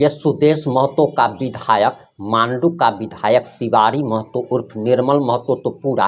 ये सुदेश महतो का विधायक मांडू का विधायक तिवारी महतो उर्फ निर्मल महतो तो पूरा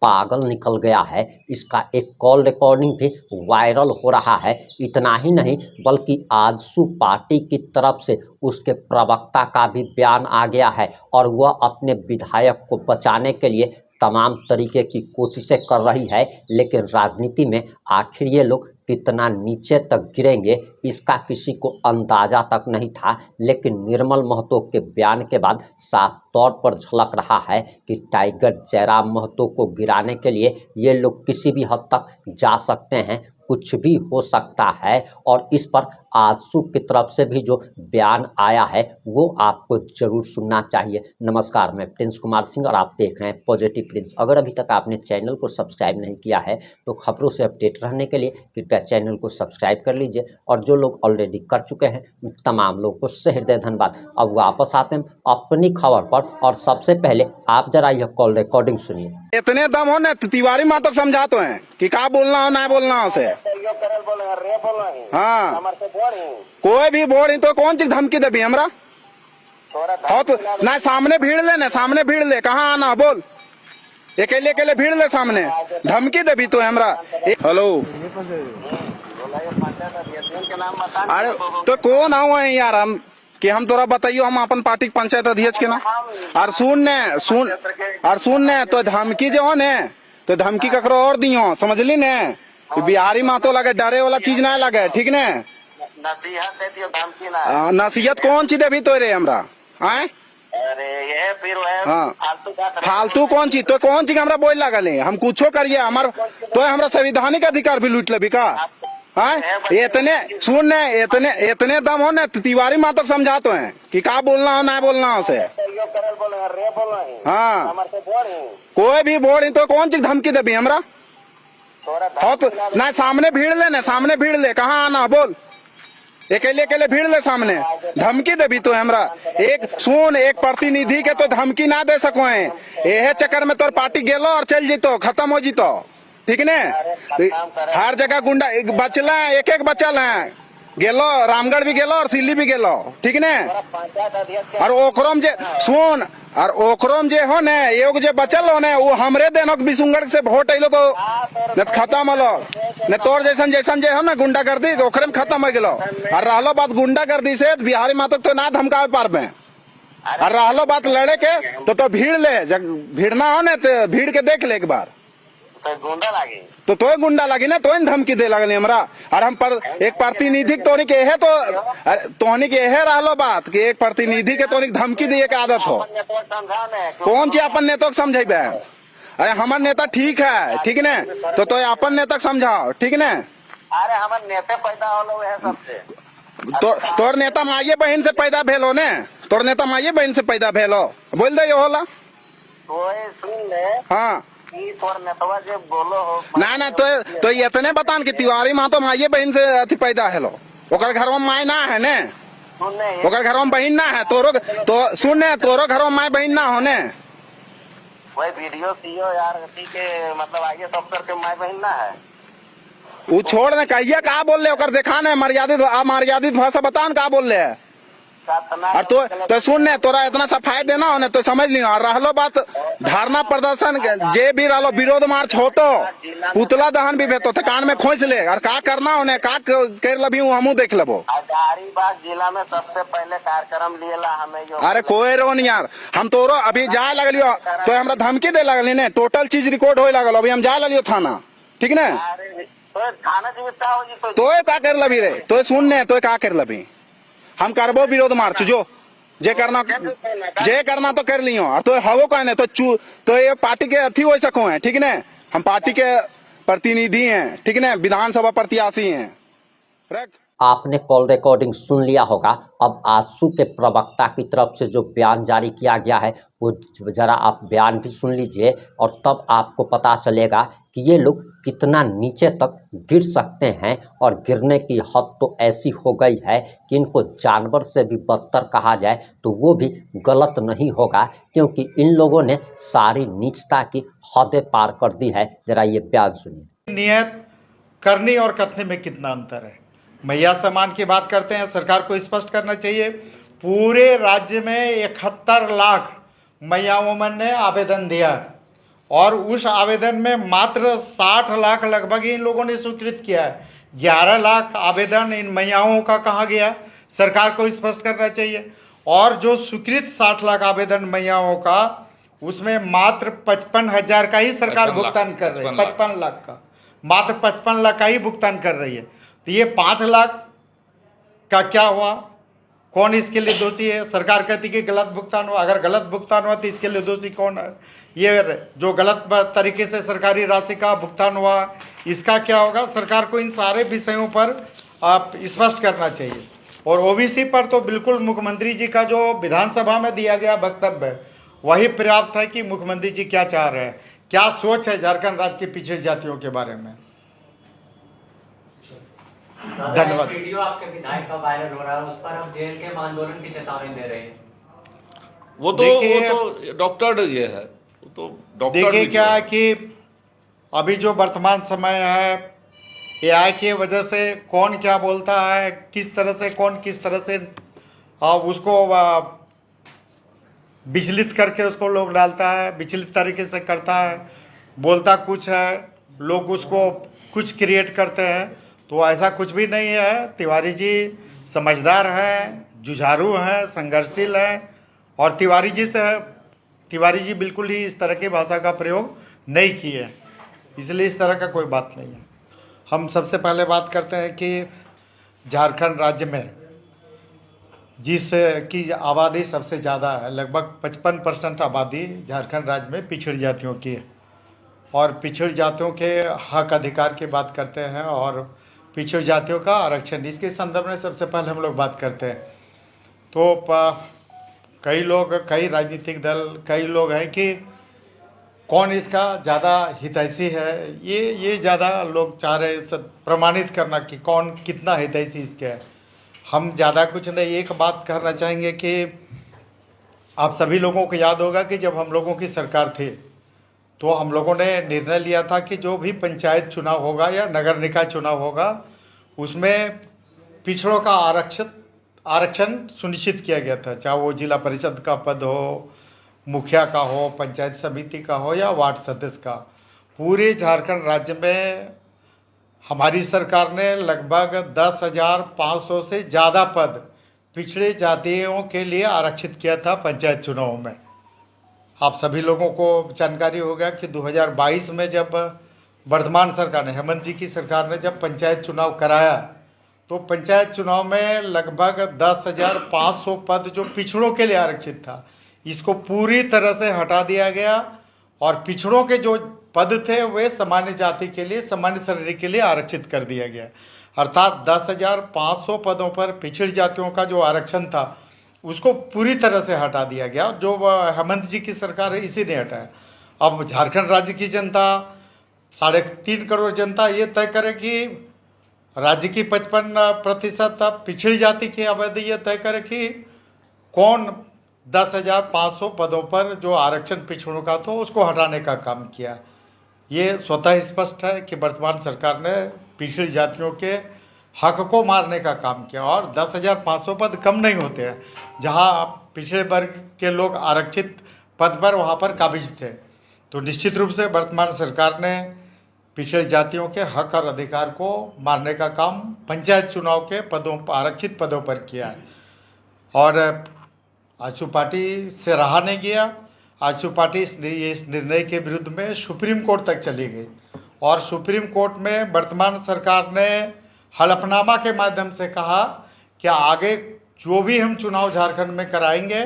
पागल निकल गया है। इसका एक कॉल रिकॉर्डिंग भी वायरल हो रहा है। इतना ही नहीं बल्कि आजसू पार्टी की तरफ से उसके प्रवक्ता का भी बयान आ गया है और वह अपने विधायक को बचाने के लिए तमाम तरीके की कोशिशें कर रही है। लेकिन राजनीति में आखिर ये लोग कितना नीचे तक गिरेंगे इसका किसी को अंदाजा तक नहीं था। लेकिन निर्मल महतो के बयान के बाद साफ तौर पर झलक रहा है कि टाइगर जयराम महतो को गिराने के लिए ये लोग किसी भी हद तक जा सकते हैं, कुछ भी हो सकता है। और इस पर आजसू की तरफ से भी जो बयान आया है वो आपको जरूर सुनना चाहिए। नमस्कार, मैं प्रिंस कुमार सिंह और आप देख रहे हैं पॉजिटिव प्रिंस। अगर अभी तक आपने चैनल को सब्सक्राइब नहीं किया है तो खबरों से अपडेट रहने के लिए कृपया चैनल को सब्सक्राइब कर लीजिए और जो लोग ऑलरेडी कर चुके हैं तमाम लोगों को सहृदय धन्यवाद। अब वापस आते हैं अपनी खबर पर और सबसे पहले आप जरा यह कॉल रिकॉर्डिंग सुनिए। इतने दम हो ना तिवारी माँ तक समझाते हैं कि क्या बोलना हो ना बोलना हो से। हाँ, कोई भी बोल तो कौन चीज धमकी देवी हमरा हो तो ना सामने भीड़ ले ना सामने भीड़ ले कहाँ आना बोल अकेले अकेले भीड़ ले सामने धमकी देवी तो हमरा। हेलो अरे तो कौन आओ है यार हम कि हम तोरा बताइयो हम अपन पार्टी के पंचायत अध्यक्ष के ना और सुन ने तो धमकी जो हो ने तो धमकी ककरो और दियो समझली ने बिहारी माँ तो लगे डरे वाला चीज ना लगे ठीक ने नसीहत कौन चीज देवी तो रे हमरा आए हाँ फालतू कौन चीज तो कौन चीज हमरा बोल लगल हम कुछो करिए हमार तो हमरा संवैधानिक अधिकार भी लूट लेबी का। हाँ इतने सुन ने इतने दम हो ना तिवारी माँ तक समझाते हैं कि क्या बोलना हो ना बोलना हो से। हाँ कोई भी बोल तो कौन चीज धमकी देवी हमरा हो तो ना सामने भीड़ ले ना सामने भीड़ ले कहाँ आना बोल अकेले अकेले भीड़ ले सामने धमकी देवी तो हमरा एक प्रतिनिधि के तो धमकी ना दे सको है यह चक्कर में तोर पार्टी गेलो और चल जीतो खत्म हो जीतो ठीक ने। हर जगह गुंडा बचल है एक बचल है गेलो रामगढ़ भी गेलो और सिल्ली भी गेलो ठीक ने। और ओकरोम जे सुन और ओकरोम जे हो ने योग जे बचल हो ने वो हमरे देनक बिसुंगड़ से वोट अइलो तो न खत्म हलो न तोर जैसन जे हो ना गुंडागर्दी ओकरे में खत्म हो गेलो। और रहलो बात गुंडागर्दी से बिहारी मातक तो ना धमकावे पारबे और रहलो बात लड़े के तो भीड़ ले भीड़ ना हो ने तो भीड़ के देख ले एक बार तो गुंडा लगी ना तो धमकी दे लगल हमरा। और हम पर एक प्रतिनिधि तोनी के है तो तोनी के है रहलो बात कि एक प्रतिनिधि के तोनी धमकी दिए के आदत हो कौन ची अपन नेता समझेबे। अरे हमार नेता ठीक है ठीक ने तो अपन नेता समझाओ ठीक ने। अरे हमार नेता पैदा होलो है सबसे तोर नेता माये बहन से पैदा भेलो ने तोर नेता माये बहन से पैदा भेलो बोल दे होला सुन ले। हाँ बोलो हो ना तो इतने बतान कि तिवारी माँ तो माये बहन से अति पैदा है लो ओकर घर में माय ना है ने ओकर घर में बहन ना है तोरो तो सुन ने तोरो घर में माय बहन ना हो ने वही वीडियो सीओ यार के मतलब आईएएस अफसर के माय बहन ना है वो छोड़ ने कहिए का बोल ले ओकर देखा ने मर्यादित भाषा बतान का बोल ले और तो सुन ने तोरा इतना सफाई देना हो ने तो समझ लियो। और रहलो बात धरना प्रदर्शन जे भी रहलो विरोध मार्च हो तो पुतला दहन भी भेतो कान में खोज ले और का करना हो ने का कर लबी हमू देख लेबो। हजारीबाग जिला में सबसे पहले कार्यक्रम लिएला हमें अरे कोई रो नहीं यार हम तोरो अभी जाए लगलियो तो हमरा धमकी दे लगली ने टोटल चीज रिकॉर्ड होए लगल अभी हम जाए लगलियो थाना ठीक ने। थाना तो का कर लबी रे तो सुन ने तो का कर लबी हम करबो विरोध मार्च जो जे करना तो कर लियो और तो हवो कहने तो ये पार्टी के अथी हो सको है ठीक ने। हम पार्टी के प्रतिनिधि हैं ठीक ने विधानसभा प्रत्याशी हैं। आपने कॉल रिकॉर्डिंग सुन लिया होगा। अब आजसू के प्रवक्ता की तरफ से जो बयान जारी किया गया है वो जरा आप बयान भी सुन लीजिए और तब आपको पता चलेगा कि ये लोग कितना नीचे तक गिर सकते हैं। और गिरने की हद तो ऐसी हो गई है कि इनको जानवर से भी बदतर कहा जाए तो वो भी गलत नहीं होगा, क्योंकि इन लोगों ने सारी नीचता की हदें पार कर दी है। जरा ये बयान सुनिए। नियत करनी और कथने में कितना अंतर है। मैया सम्मान की बात करते हैं, सरकार को स्पष्ट करना चाहिए पूरे राज्य में 71 लाख महिलाओं ने आवेदन दिया और उस आवेदन में मात्र 60 लाख लगभग इन लोगों ने स्वीकृत किया है। 11 लाख आवेदन इन महिलाओं का कहाँ गया, सरकार को स्पष्ट करना चाहिए। और जो स्वीकृत 60 लाख आवेदन महिलाओं का, उसमें मात्र 55,000 का ही सरकार भुगतान कर रही है। 55 लाख का, मात्र 55 लाख का ही भुगतान कर रही है। तो ये 5 लाख का क्या हुआ, कौन इसके लिए दोषी है? सरकार कहती कि गलत भुगतान हुआ। अगर गलत भुगतान हुआ तो इसके लिए दोषी कौन है? ये जो गलत तरीके से सरकारी राशि का भुगतान हुआ, इसका क्या होगा? सरकार को इन सारे विषयों पर आप स्पष्ट करना चाहिए। और ओबीसी पर तो बिल्कुल मुख्यमंत्री जी का जो विधानसभा में दिया गया वक्तव्य वही पर्याप्त है कि मुख्यमंत्री जी क्या चाह रहे हैं, क्या सोच है झारखंड राज्य की पिछड़ी जातियों के बारे में। धन्यवाद। वीडियो आपके विधायक का वायरल हो रहा है, उस पर हम जेल के आंदोलन की चेतावनी दे रहे हैं। वो तो डॉक्टर ये है, वो तो डॉक्टर। देखिए क्या है कि अभी जो वर्तमान समय है, एआई की वजह से कौन क्या बोलता है, किस तरह से कौन किस तरह से उसको विचलित करके उसको लोग डालता है, विचलित तरीके से करता है, बोलता कुछ है, लोग उसको कुछ क्रिएट करते हैं। तो ऐसा कुछ भी नहीं है। तिवारी जी समझदार हैं, जुझारू हैं, संघर्षशील हैं। और तिवारी जी बिल्कुल ही इस तरह की भाषा का प्रयोग नहीं किए, इसलिए इस तरह का कोई बात नहीं है। हम सबसे पहले बात करते हैं कि झारखंड राज्य में जिसकी आबादी सबसे ज़्यादा है, लगभग 55% आबादी झारखंड राज्य में पिछड़ी जातियों की है। और पिछड़ी जातियों के हक अधिकार की बात करते हैं और पिछड़ी जातियों का आरक्षण, इसके संदर्भ में सबसे पहले हम लोग बात करते हैं। तो कई लोग, कई राजनीतिक दल, कई लोग हैं कि कौन इसका ज़्यादा हितैषी है, ये ज़्यादा लोग चाह रहे हैं प्रमाणित करना कि कौन कितना हितैषी इसके है। हम ज़्यादा कुछ नहीं, एक बात कहना चाहेंगे कि आप सभी लोगों को याद होगा कि जब हम लोगों की सरकार थी तो हम लोगों ने निर्णय लिया था कि जो भी पंचायत चुनाव होगा या नगर निकाय चुनाव होगा, उसमें पिछड़ों का आरक्षण सुनिश्चित किया गया था, चाहे वो जिला परिषद का पद हो, मुखिया का हो, पंचायत समिति का हो या वार्ड सदस्य का। पूरे झारखंड राज्य में हमारी सरकार ने लगभग 10,500 से ज़्यादा पद पिछड़े जातियों के लिए आरक्षित किया था पंचायत चुनाव में। आप सभी लोगों को जानकारी होगा कि 2022 में जब वर्तमान सरकार ने, हेमंत जी की सरकार ने जब पंचायत चुनाव कराया, तो पंचायत चुनाव में लगभग 10,500 पद जो पिछड़ों के लिए आरक्षित था, इसको पूरी तरह से हटा दिया गया और पिछड़ों के जो पद थे वे सामान्य जाति के लिए, सामान्य श्रेणी के लिए आरक्षित कर दिया गया। अर्थात 10,500 पदों पर पिछड़ी जातियों का जो आरक्षण था उसको पूरी तरह से हटा दिया गया। जो हेमंत जी की सरकार है इसी ने हटाया। अब झारखंड राज्य की जनता, 3.5 करोड़ जनता ये तय करे कि राज्य की 55% पिछड़ी जाति की आबादी ये तय करे कि कौन 10,500 पदों पर जो आरक्षण पिछड़ों का था उसको हटाने का काम किया। ये स्वतः स्पष्ट है कि वर्तमान सरकार ने पिछड़ी जातियों के हक को मारने का काम किया। और 10,500 पद कम नहीं होते हैं। जहां पिछड़े वर्ग के लोग आरक्षित पद पर वहां पर काबिज थे। तो निश्चित रूप से वर्तमान सरकार ने पिछड़े जातियों के हक और अधिकार को मारने का काम पंचायत चुनाव के पदों, आरक्षित पदों पर किया है। और आजसू पार्टी से रहा नहीं गया। आजसू पार्टी इस निर्णय के विरुद्ध में सुप्रीम कोर्ट तक चली गई और सुप्रीम कोर्ट में वर्तमान सरकार ने हलफनामा के माध्यम से कहा कि आगे जो भी हम चुनाव झारखंड में कराएंगे,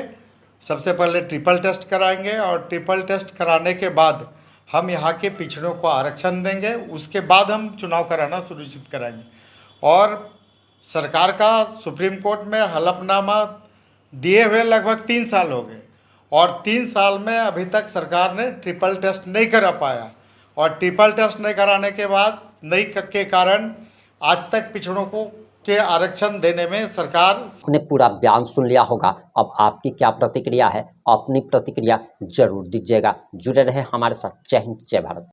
सबसे पहले ट्रिपल टेस्ट कराएंगे और ट्रिपल टेस्ट कराने के बाद हम यहाँ के पिछड़ों को आरक्षण देंगे, उसके बाद हम चुनाव कराना सुनिश्चित कराएंगे। और सरकार का सुप्रीम कोर्ट में हलफनामा दिए हुए लगभग 3 साल हो गए और 3 साल में अभी तक सरकार ने ट्रिपल टेस्ट नहीं करा पाया। और ट्रिपल टेस्ट नहीं कराने के बाद के कारण आज तक पिछड़ों को के आरक्षण देने में सरकार। आपने पूरा बयान सुन लिया होगा। अब आपकी क्या प्रतिक्रिया है, अपनी प्रतिक्रिया जरूर दीजिएगा। जुड़े रहे हमारे साथ। जय हिंद, जय भारत।